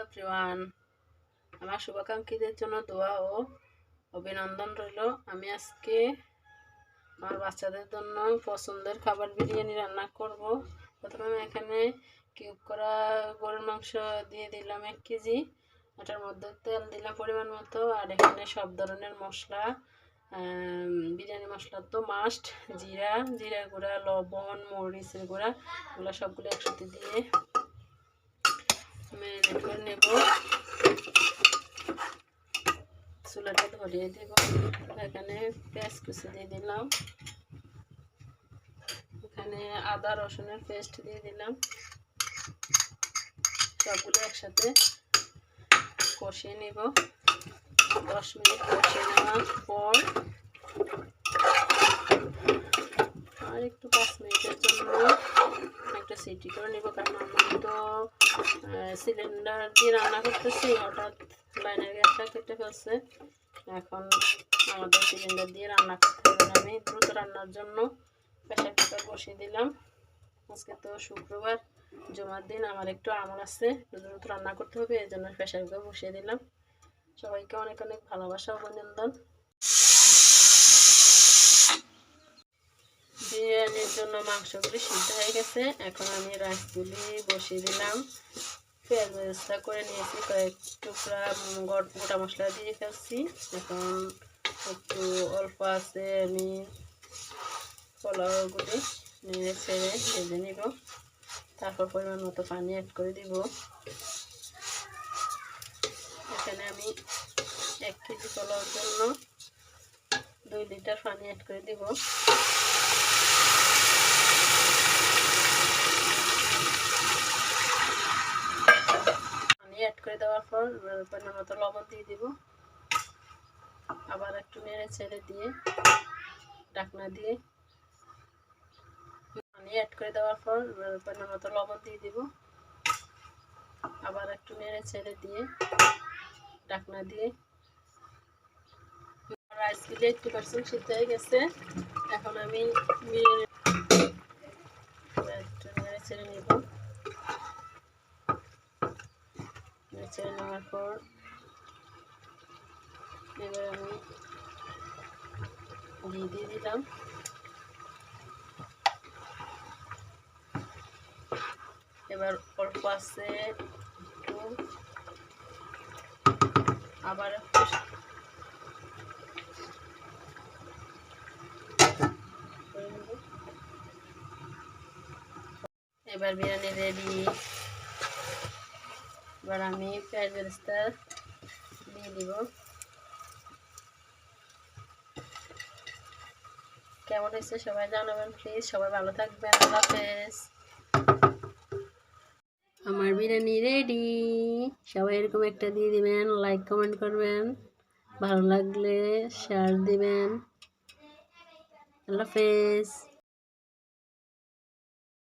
Everyone, আমার শুভাকাঙ্ক্ষীদের জন্য দোয়া ও অভিনন্দন রইল। আমি আজকে আমার বাচ্চাদের জন্য পছন্দের খাবার বিরিয়ানি রান্না করব। প্রথমে আমি এখানে কিউব করা গরুর মাংস দিয়ে দিলাম 1 কেজি, এটার মধ্যে তেল দিলাম পরিমাণ মতো, আর এখানে সব ধরনের মশলা, বিরিয়ানি মশলা তো মাস্ট, জিরা গুঁড়া, লবণ, মরিচের গুঁড়া, এগুলো সবগুলো একসাথে দিয়ে ম্যারিনেট করে নেব। চুলাটা ধরিয়ে দেব। এখানে পেঁয়াজ কুচি দিয়ে দিলাম, এখানে আদা রসুনের পেস্ট দিয়ে দিলাম, সবগুলো একসাথে কষিয়ে নেব। 10 মিনিট কষিয়ে নেওয়ার পর আর একটু 5 মিনিটের জন্য একটা সিটি করে নেব, কারণ আমি তো সিলিন্ডার দিয়ে রান্না করতেছি, হঠাৎ লাইনের গ্যাসটা কেটে ফেলছে। এখন আমাদের সিলিন্ডার দিয়ে রান্না করতে হবে না, আমি দ্রুত রান্নার জন্য প্রেসার কুকার বসিয়ে দিলাম। আজকে তো শুক্রবার, জুমার দিন, আমার একটু আমল আছে, দ্রুত রান্না করতে হবে, এই জন্য প্রেসার কুকার বসিয়ে দিলাম। সবাইকে অনেক অনেক ভালোবাসা, অভিনন্দন। বিরিয়ানির জন্য মাংসগুলি সিদ্ধ হয়ে গেছে, এখন আমি রাইসগুলি বসিয়ে দিলাম। পেঁয়াজ বেরেস্তা করে নিয়েছি, কয়েক টুকরা গোটা মশলা দিয়ে ফেলছি। এখন একটু অল্প আছে, আমি পোলাওগুলি নিয়ে ছেড়ে ভেজে নিব, তারপর পরিমাণ মতো পানি অ্যাড করে দিব। এখানে আমি 1 কেজি পোলাওর জন্য 2 লিটার পানি অ্যাড করে দিব। পানি অ্যাড করে দেওয়ার পর পরিমাণ মতো লবণ দিয়ে দিব, আবার একটু নেড়ে ছেড়ে দিয়ে ঢাকনা দিয়ে পানি অ্যাড করে দেওয়ার পর পরিমাণ মতো লবণ দিয়ে দিব, আবার একটু নেড়ে ছেড়ে দিয়ে ঢাকনা দিয়ে। রাইসগুলি 80% সিদ্ধ হয়ে গেছে, এখন আমি একটু নেড়ে ছেড়ে নিব। নেড়ে ছেড়ে নেওয়ার পর এবার আমি ঘি দিয়ে দিলাম, এবার অল্প আছে একটু, আবার একটু এবার বিরিয়ানি রেডি। এবার আমি পেঁয়াজ বেরেস্তা দিয়ে দিব। কেমন হয়েছে সবাই জানাবেন প্লিজ। সবাই ভালো থাকবেন, আল্লাহ হাফেজ। আমার বিরিয়ানি রেডি, সবাই এরকম একটা দিয়ে দিবেন, লাইক কমেন্ট করবেন, ভালো লাগলে শেয়ার দিবেন। আল্লাহ হাফেজ।